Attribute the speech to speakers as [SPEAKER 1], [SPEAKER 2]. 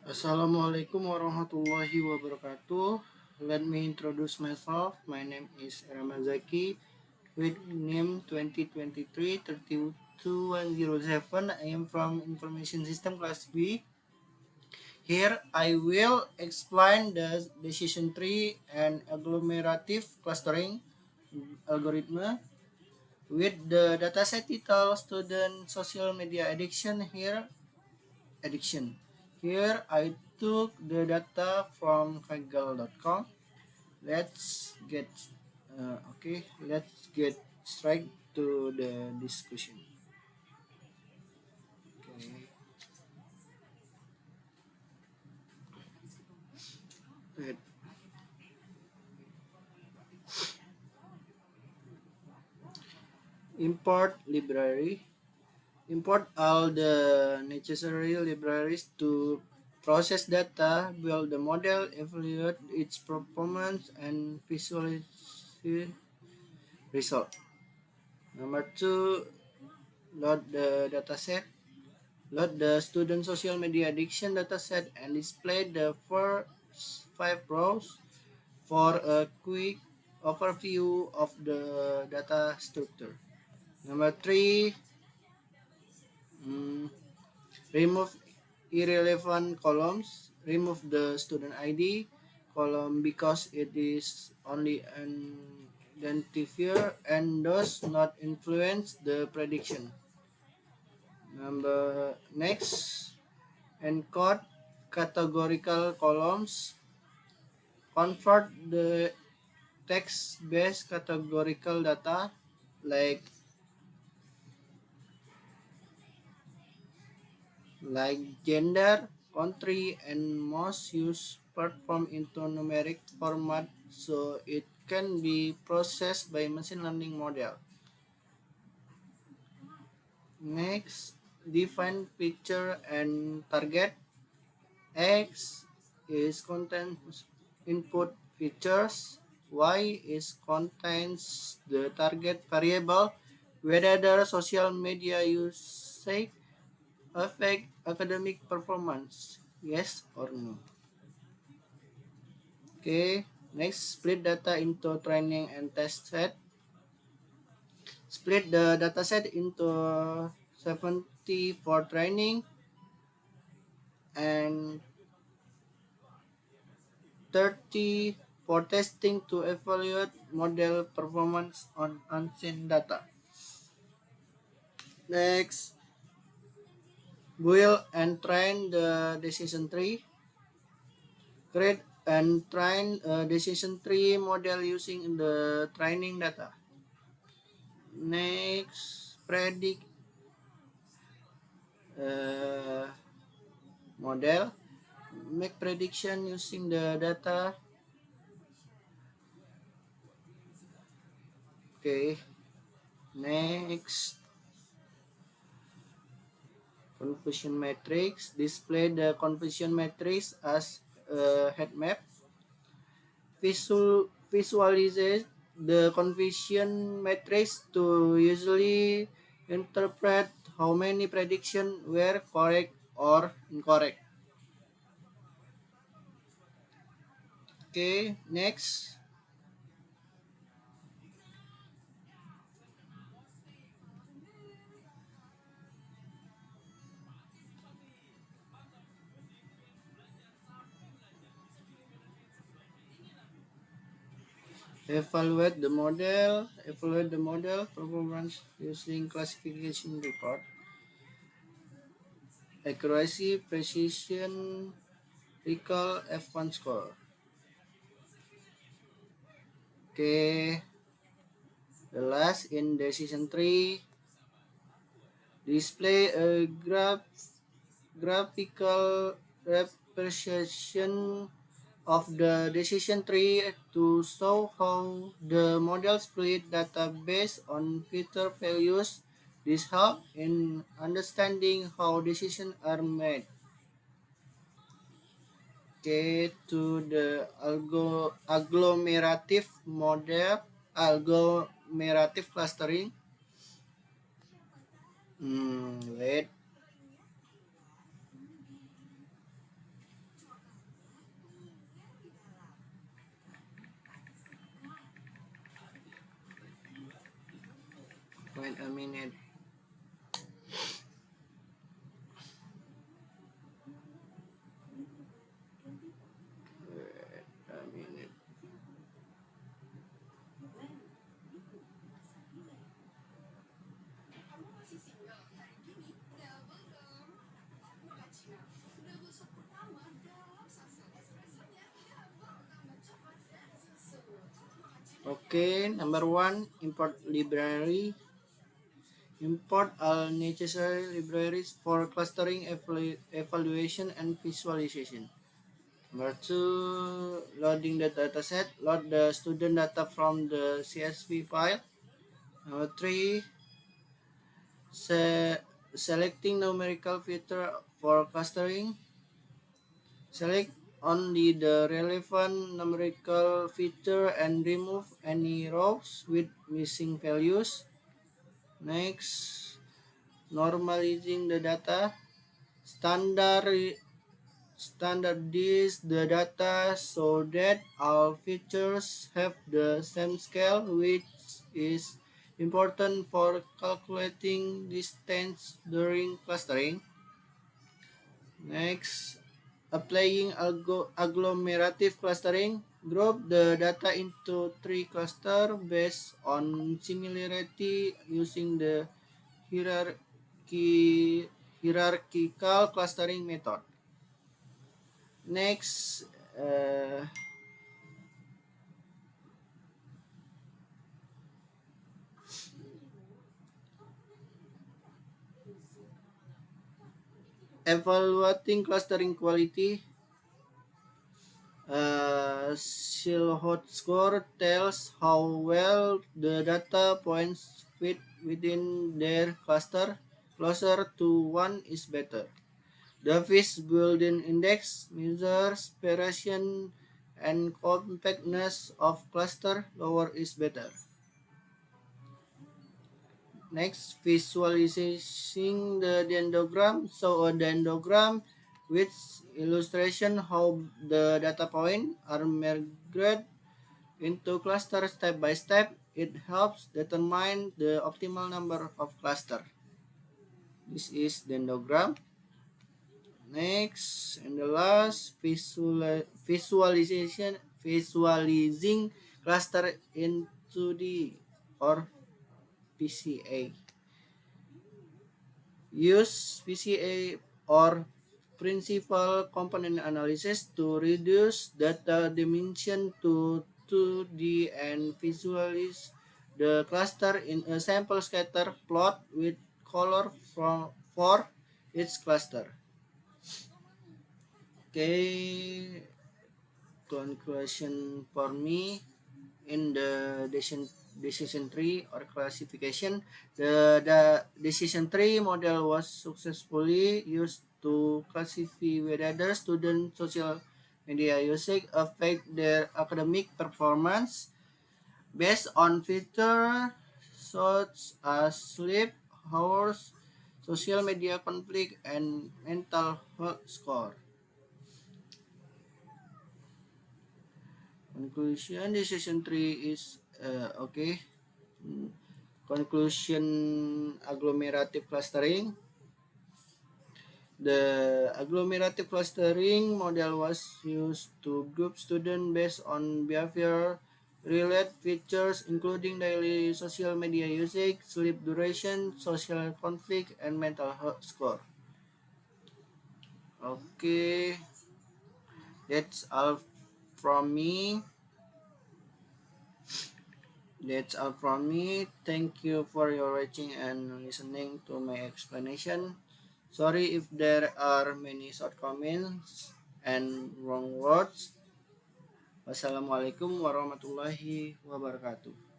[SPEAKER 1] Assalamualaikum warahmatullahi wabarakatuh. Let me introduce myself. My name is Ramazaki with name 2023-32107. I am from Information System Class B. Here I will explain the decision tree and agglomerative clustering algorithm with the dataset title student social media addiction. Here I took the data from Kaggle.com. Let's get straight to the discussion. Okay. Wait. Import library. Import all the necessary libraries to process data, build the model, evaluate its performance, and visualize result. Number two, load the dataset. Load the student social media addiction dataset and display the first 5 rows for a quick overview of the data structure. Number three, mm, remove irrelevant columns. Remove the student ID column because it is only an identifier and does not influence the prediction. Number next, encode categorical columns. Convert the text-based categorical data like gender, country, and most used platform into numeric format so it can be processed by machine learning model. Next, define feature and target. X is content input features. Y is contains the target variable, whether the social media usage affect academic performance, yes or no. Okay, next, split data into training and test set. Split the dataset into 70 for training and 30 for testing to evaluate model performance on unseen data. Next, build and train the decision tree. Create and train a decision tree model using the training data. Next, predict uh, model. Make prediction using the data. Okay. Next, confusion matrix. Display the confusion matrix as a heat map. Visualize the confusion matrix to usually interpret how many predictions were correct or incorrect. Okay, next. Evaluate the model performance using classification report. Accuracy, precision, recall, F1 score. Okay, the last in decision tree, display a graphical representation of the decision tree to show how the model split data based on filter values. This helps in understanding how decisions are made. Okay, to the agglomerative model, agglomerative clustering. Wait. Wait a minute. Wait a minute. Okay, number one, import library. Import all necessary libraries for clustering, evaluation, and visualization. Number two, loading the dataset. Load the student data from the CSV file. Number three, selecting numerical filter for clustering. Select only the relevant numerical feature and remove any rows with missing values. Next, normalizing the data. Standard standardize the data so that all features have the same scale, which is important for calculating distance during clustering. Next, applying agglomerative clustering. Group the data into three clusters based on similarity using the hierarchical clustering method. Next, uh, evaluating clustering quality. Silhouette score tells how well the data points fit within their cluster. Closer to 1 is better. The Fish-Gulden Index measures separation and compactness of cluster. Lower is better. Next, visualizing the dendrogram. So a dendrogram which illustration how the data point are migrated into cluster step by step. It helps determine the optimal number of cluster. This is dendrogram. Next and the last, visualizing cluster in 2D or PCA. Use PCA or principal component analysis to reduce data dimension to 2D and visualize the cluster in a sample scatter plot with color for each cluster. Okay, conclusion for me in the decision tree or classification, the decision tree model was successfully used to classify whether student social media usage affect their academic performance based on features such as sleep hours, social media conflict, and mental health score. Conclusion, decision tree is okay. Conclusion, agglomerative clustering. The agglomerative clustering model was used to group students based on behavior related features including daily social media usage, sleep duration, social conflict, and mental health score. Okay, that's all from me. That's all from me. Thank you for your watching and listening to my explanation. Sorry if there are many shortcomings and wrong words. Wassalamualaikum warahmatullahi wabarakatuh.